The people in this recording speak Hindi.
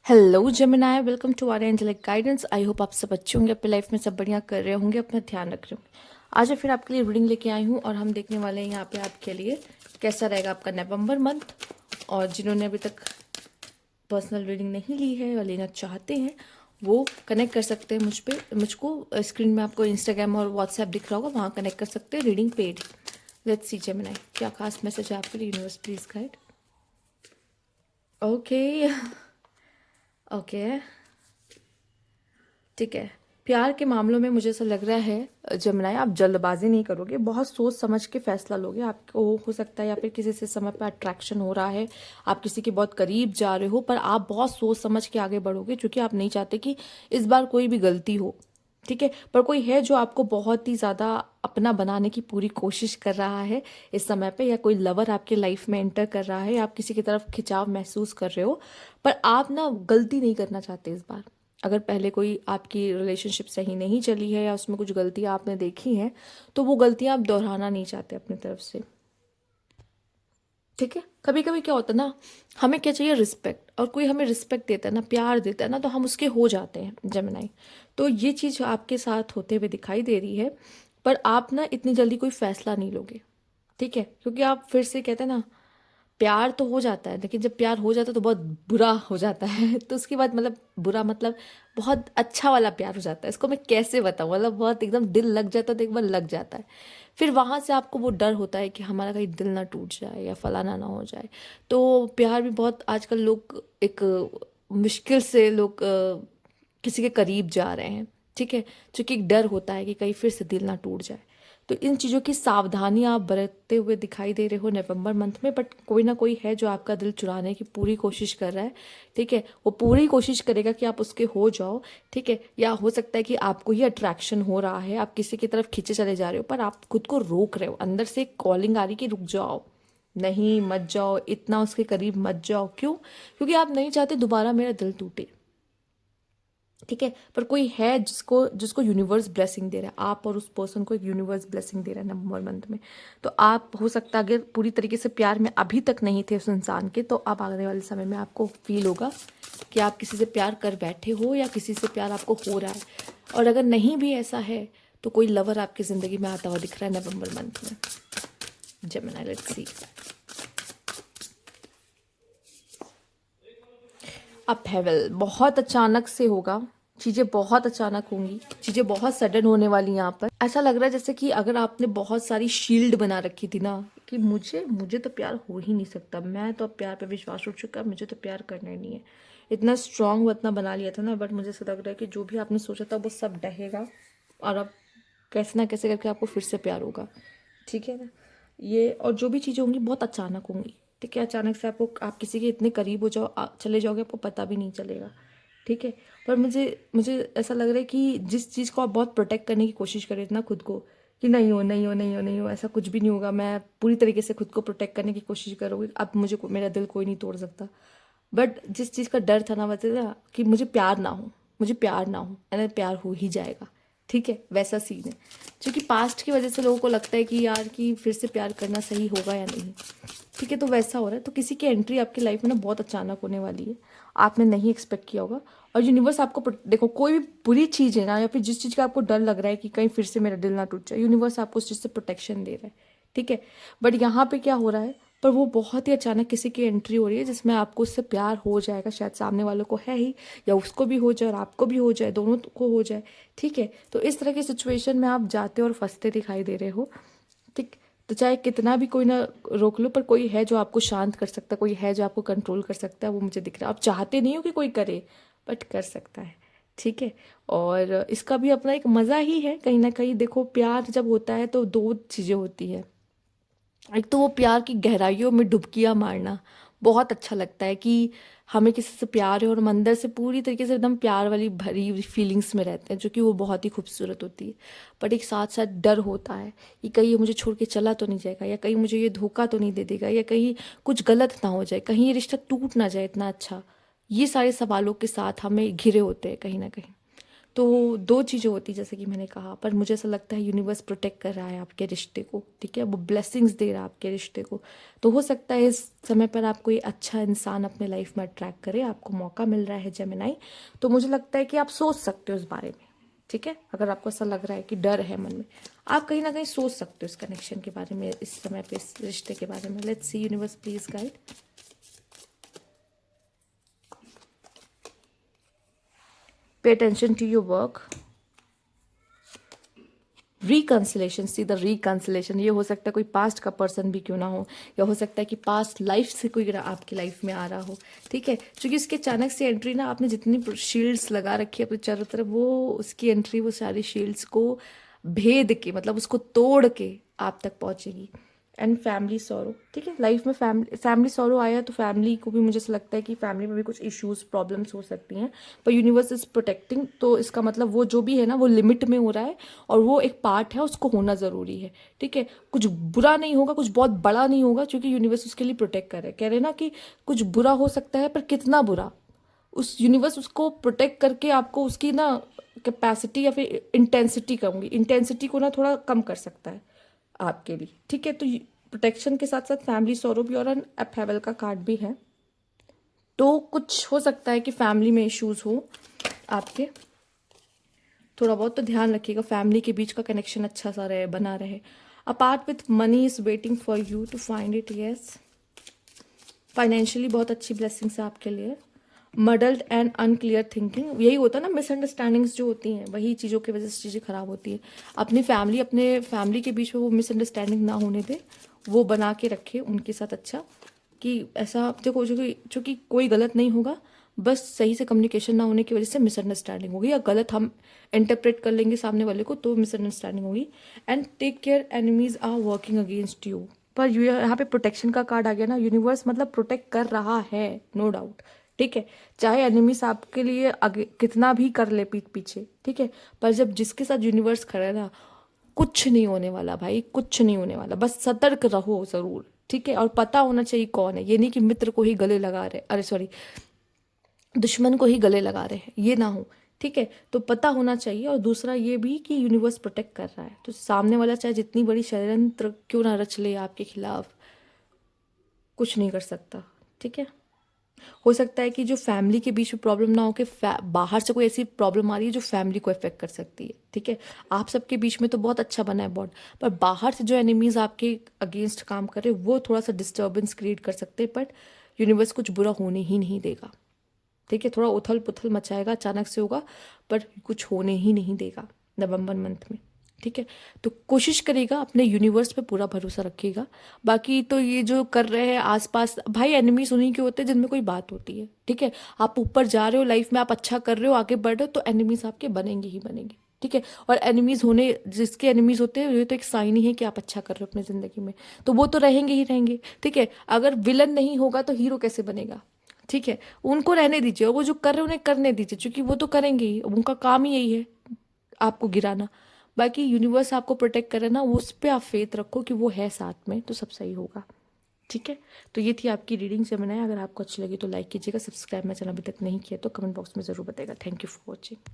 Hello Gemini, welcome to our angelic guidance. I hope आप सब अच्छे होंगे, अपनी लाइफ में सब बढ़िया कर रहे होंगे, अपना ध्यान रख रहे होंगे। आज मैं फिर आपके लिए रीडिंग लेके आई हूँ और हम देखने वाले हैं यहाँ पे आपके लिए कैसा रहेगा आपका नवंबर मंथ। और जिन्होंने अभी तक पर्सनल रीडिंग नहीं ली है और लेना चाहते हैं वो कनेक्ट कर सकते हैं मुझको स्क्रीन में आपको इंस्टाग्राम और व्हाट्सएप दिख रहा होगा, वहाँ कनेक्ट कर सकते हैं। Reading paid. Let's see Gemini, क्या खास मैसेज है आपके लिए, universe please guide. Okay okay, ठीक है। प्यार के मामलों में मुझे ऐसा लग रहा है जमुनाई, आप जल्दबाजी नहीं करोगे, बहुत सोच समझ के फैसला लोगे। आपको हो सकता है या फिर किसी से समय पर अट्रैक्शन हो रहा है, आप किसी के बहुत करीब जा रहे हो, पर आप बहुत सोच समझ के आगे बढ़ोगे क्योंकि आप नहीं चाहते कि इस बार कोई भी गलती हो। ठीक है, पर कोई है जो आपको बहुत ही ज़्यादा अपना बनाने की पूरी कोशिश कर रहा है इस समय पे, या कोई लवर आपके लाइफ में एंटर कर रहा है, आप किसी की तरफ खिंचाव महसूस कर रहे हो, पर आप ना गलती नहीं करना चाहते इस बार। अगर पहले कोई आपकी रिलेशनशिप सही नहीं चली है या उसमें कुछ गलतियां आपने देखी हैं, तो वो गलतियां आप दोहराना नहीं चाहते अपनी तरफ से। ठीक है, कभी कभी क्या होता है ना, हमें क्या चाहिए, रिस्पेक्ट, और कोई हमें रिस्पेक्ट देता है ना, प्यार देता है ना, तो हम उसके हो जाते हैं जेमिनाई। तो ये चीज़ आपके साथ होते हुए दिखाई दे रही है, पर आप ना इतनी जल्दी कोई फैसला नहीं लोगे। ठीक है, क्योंकि आप फिर से कहते हैं ना, प्यार तो हो जाता है, लेकिन जब प्यार हो जाता है तो बहुत बुरा हो जाता है तो उसके बाद मतलब बुरा मतलब बहुत अच्छा वाला प्यार हो जाता है। इसको मैं कैसे बताऊँ, मतलब बहुत एकदम दिल लग जाता है तो एक बार लग जाता है। फिर वहाँ से आपको वो डर होता है कि हमारा कहीं दिल ना टूट जाए या फलाना ना हो जाए। तो प्यार भी बहुत आजकल लोग एक मुश्किल से लोग किसी के करीब जा रहे हैं। ठीक है, क्योंकि एक डर होता है कि कहीं फिर से दिल ना टूट जाए। तो इन चीज़ों की सावधानी आप बरतते हुए दिखाई दे रहे हो नवंबर मंथ में, बट कोई ना कोई है जो आपका दिल चुराने की पूरी कोशिश कर रहा है। ठीक है, वो पूरी कोशिश करेगा कि आप उसके हो जाओ। ठीक है, या हो सकता है कि आपको ही अट्रैक्शन हो रहा है, आप किसी की तरफ खींचे चले जा रहे हो, पर आप खुद को रोक रहे हो, अंदर से एक कॉलिंग आ रही कि रुक जाओ, नहीं मत जाओ, इतना उसके करीब मत जाओ। क्यों? क्योंकि आप नहीं चाहते दोबारा मेरा दिल टूटे। ठीक है, पर कोई है जिसको जिसको यूनिवर्स ब्लेसिंग दे रहा है, आप और उस पर्सन को एक यूनिवर्स ब्लेसिंग दे रहा है नवंबर मंथ में। तो आप हो सकता है अगर पूरी तरीके से प्यार में अभी तक नहीं थे उस इंसान के, तो अब आने वाले समय में आपको फील होगा कि आप किसी से प्यार कर बैठे हो या किसी से प्यार आपको हो रहा है। और अगर नहीं भी ऐसा है तो कोई लवर आपकी ज़िंदगी में आता हुआ दिख रहा है नवंबर मंथ में। Gemini, let's see. अब हेवल बहुत अचानक से होगा, चीज़ें बहुत अचानक होंगी, चीज़ें बहुत सडन होने वाली हैं। यहाँ पर ऐसा लग रहा है जैसे कि अगर आपने बहुत सारी शील्ड बना रखी थी ना, कि मुझे मुझे तो प्यार हो ही नहीं सकता, मैं तो अब प्यार पे विश्वास उठ चुका है, मुझे तो प्यार करना ही नहीं है। इतना स्ट्रांग वो इतना बना लिया था ना, बट मुझे ऐसा लग रहा है कि जो भी आपने सोचा था वो सब डहेगा, और अब कैसे ना कैसे करके आपको फिर से प्यार होगा। ठीक है ना, ये और जो भी चीज़ें होंगी बहुत अचानक होंगी। ठीक है, अचानक से आपको आप किसी के इतने करीब हो जाओ, चले जाओगे, आपको पता भी नहीं चलेगा। ठीक है, पर मुझे मुझे ऐसा लग रहा है कि जिस चीज़ को आप बहुत प्रोटेक्ट करने की कोशिश कर रहे थे ना खुद को, कि नहीं हो नहीं हो नहीं हो नहीं हो, ऐसा कुछ भी नहीं होगा, मैं पूरी तरीके से खुद को प्रोटेक्ट करने की कोशिश करोगे, अब मुझे मेरा दिल कोई नहीं तोड़ सकता। बट जिस चीज़ का डर था ना, वैसे ना कि मुझे प्यार ना हो, मुझे प्यार ना हो, यानी प्यार हो ही जाएगा। ठीक है, वैसा सीन है। क्योंकि पास्ट की वजह से लोगों को लगता है कि यार कि फिर से प्यार करना सही होगा या नहीं। ठीक है, तो वैसा हो रहा है। तो किसी की एंट्री आपकी लाइफ में ना बहुत अचानक होने वाली है, आपने नहीं एक्सपेक्ट किया होगा। और यूनिवर्स आपको देखो, कोई भी बुरी चीज़ है ना, या फिर जिस चीज़ का आपको डर लग रहा है कि कहीं फिर से मेरा दिल ना टूट जाए, यूनिवर्स आपको उस चीज़ से प्रोटेक्शन दे रहा है। ठीक है, बट यहाँ पे क्या हो रहा है, पर वो बहुत ही अचानक किसी की एंट्री हो रही है जिसमें आपको उससे प्यार हो जाएगा, शायद सामने वालों को है ही, या उसको भी हो जाए और आपको भी हो जाए, दोनों को हो जाए। ठीक है, तो इस तरह की सिचुएशन में आप जाते और फंसते दिखाई दे रहे हो। ठीक, तो चाहे कितना भी कोई ना रोक लो, पर कोई है जो आपको शांत कर सकता है, कोई है जो आपको कंट्रोल कर सकता है, वो मुझे दिख रहा है। आप चाहते नहीं हो कि कोई करे, बट कर सकता है। ठीक है, और इसका भी अपना एक मज़ा ही है कहीं ना कहीं। देखो, प्यार जब होता है तो दो चीज़ें होती है। एक तो वो प्यार की गहराइयों में डुबकियां मारना बहुत अच्छा लगता है, कि हमें किसी से प्यार है और हम अंदर से पूरी तरीके से एकदम प्यार वाली भरी हुई फीलिंग्स में रहते हैं, जो कि वो बहुत ही खूबसूरत होती है। बट एक साथ साथ डर होता है कि कहीं ये मुझे छोड़ के चला तो नहीं जाएगा, या कहीं मुझे ये धोखा तो नहीं दे देगा, या कहीं कुछ गलत ना हो जाए, कहीं ये रिश्ता टूट ना जाए इतना अच्छा। ये सारे सवालों के साथ हमें घिरे होते हैं कहीं ना कहीं। तो दो चीज़ें होती जैसे कि मैंने कहा, पर मुझे ऐसा लगता है यूनिवर्स प्रोटेक्ट कर रहा है आपके रिश्ते को, ठीक है, वो ब्लेसिंग्स दे रहा है आपके रिश्ते को। तो हो सकता है इस समय पर आप कोई अच्छा इंसान अपने लाइफ में अट्रैक्ट करे, आपको मौका मिल रहा है जेमिनाई। तो मुझे लगता है कि आप सोच सकते हो इस बारे में, ठीक है। अगर आपको ऐसा लग रहा है कि डर है मन में, आप कहीं ना कहीं सोच सकते हो इस कनेक्शन के बारे में, इस समय पे इस रिश्ते के बारे में। Let's see universe please guide. Pay attention to your work. Reconciliation, see the reconciliation. ये हो सकता है कोई पास्ट का पर्सन भी क्यों ना हो, या हो सकता है कि पास्ट लाइफ से कोई आपकी लाइफ में आ रहा हो, ठीक है। क्योंकि उसके अचानक से एंट्री ना, आपने जितनी शील्ड्स लगा रखी है अपने चारों तरफ, वो उसकी एंट्री वो सारी शील्ड्स को भेद के, मतलब उसको तोड़ के आप तक पहुंचेगी। एंड फैमिली सॉरो, ठीक है। लाइफ में फैमिली सॉरो आया तो फैमिली को भी मुझे ऐसा लगता है कि फैमिली में भी कुछ इश्यूज प्रॉब्लम्स हो सकती हैं, पर यूनिवर्स इज प्रोटेक्टिंग। तो इसका मतलब वो जो भी है ना, वो लिमिट में हो रहा है, और वो एक पार्ट है, उसको होना ज़रूरी है, ठीक है। कुछ बुरा नहीं होगा, कुछ बहुत बड़ा नहीं होगा, क्योंकि यूनिवर्स उसके लिए प्रोटेक्ट कर रहे हैं। कह रहे हैं ना कि कुछ बुरा हो सकता है, पर कितना बुरा, उस यूनिवर्स उसको प्रोटेक्ट करके आपको उसकी ना कैपेसिटी या फिर इंटेंसिटी, कहूँगी इंटेंसिटी को ना थोड़ा कम कर सकता है आपके लिए, ठीक है। तो प्रोटेक्शन के साथ साथ फैमिली सॉरो भी, और अपहेवल का कार्ड भी है। तो कुछ हो सकता है कि फैमिली में इश्यूज हो आपके, थोड़ा बहुत तो ध्यान रखिएगा, फैमिली के बीच का कनेक्शन अच्छा सा रहे, बना रहे। Apart with money is waiting for you to find it, yes. Financially बहुत अच्छी ब्लेसिंग्स है आपके लिए। मडल्ड एंड अनक्लियर थिंकिंग, यही होता है ना, मिसअंडरस्टैंडिंग्स जो होती हैं, वही चीज़ों की वजह से चीज़ें खराब होती है। अपने फैमिली के बीच में वो मिसअंडरस्टैंडिंग ना होने दे, वो बना के रखे उनके साथ, अच्छा कि ऐसा देखो, जो कि कोई गलत नहीं होगा, बस सही से कम्युनिकेशन ना होने की वजह से मिसअंडरस्टैंडिंग होगी, या गलत हम इंटरप्रेट कर लेंगे सामने वाले को, तो मिसअंडरस्टैंडिंग होगी। And take care, enemies are working against you. पर यहाँ पे प्रोटेक्शन का कार्ड आ गया ना, यूनिवर्स मतलब प्रोटेक्ट कर रहा है, नो डाउट, ठीक है। चाहे एनिमीज आपके लिए आगे कितना भी कर ले पीठ पीछे, ठीक है, पर जब जिसके साथ यूनिवर्स खड़ा है ना, कुछ नहीं होने वाला भाई, कुछ नहीं होने वाला। बस सतर्क रहो जरूर, ठीक है। और पता होना चाहिए कौन है, ये नहीं कि मित्र को ही गले लगा रहे, अरे सॉरी, दुश्मन को ही गले लगा रहे हैं, ये ना हो, ठीक है। तो पता होना चाहिए। और दूसरा ये भी कि यूनिवर्स प्रोटेक्ट कर रहा है, तो सामने वाला चाहे जितनी बड़ी षड्यंत्र क्यों ना रच ले आपके खिलाफ, कुछ नहीं कर सकता, ठीक है। हो सकता है कि जो फैमिली के बीच में प्रॉब्लम ना हो, कि बाहर से कोई ऐसी प्रॉब्लम आ रही है जो फैमिली को इफेक्ट कर सकती है, ठीक है। आप सबके बीच में तो बहुत अच्छा बना है बॉन्ड, पर बाहर से जो एनिमीज आपके अगेंस्ट काम कर रहे हैं, वो थोड़ा सा डिस्टर्बेंस क्रिएट कर सकते हैं, बट यूनिवर्स कुछ बुरा होने ही नहीं देगा, ठीक है। थोड़ा उथल पुथल मचाएगा, अचानक से होगा, पर कुछ होने ही नहीं देगा नवंबर मंथ में, ठीक है। तो कोशिश करिएगा, अपने यूनिवर्स पे पूरा भरोसा रखिएगा। बाकी तो ये जो कर रहे हैं आसपास, भाई एनिमीज उन्हीं के होते हैं जिनमें कोई बात होती है, ठीक है। आप ऊपर जा रहे हो लाइफ में, आप अच्छा कर रहे हो, आगे बढ़ रहे हो, तो एनिमीज आपके बनेंगे ही बनेंगे, ठीक है। और एनिमीज होने, जिसके एनिमीज होते हैं, ये तो एक साइन ही है कि आप अच्छा कर रहे हो अपनी जिंदगी में, तो वो तो रहेंगे ही रहेंगे, ठीक है। अगर विलन नहीं होगा तो हीरो कैसे बनेगा, ठीक है। उनको रहने दीजिए, और वो जो कर रहे हैं उन्हें करने दीजिए, क्योंकि वो तो करेंगे ही, उनका काम ही यही है आपको गिराना। बाकी यूनिवर्स आपको प्रोटेक्ट करे ना, उस पर आप फेथ रखो कि वो है साथ में, तो सब सही होगा, ठीक है। तो ये थी आपकी रीडिंग से बनाया। अगर आपको अच्छी लगी तो लाइक कीजिएगा, सब्सक्राइब मेरा चैनल अभी तक नहीं किया तो कमेंट बॉक्स में ज़रूर बताएगा। Thank you for watching.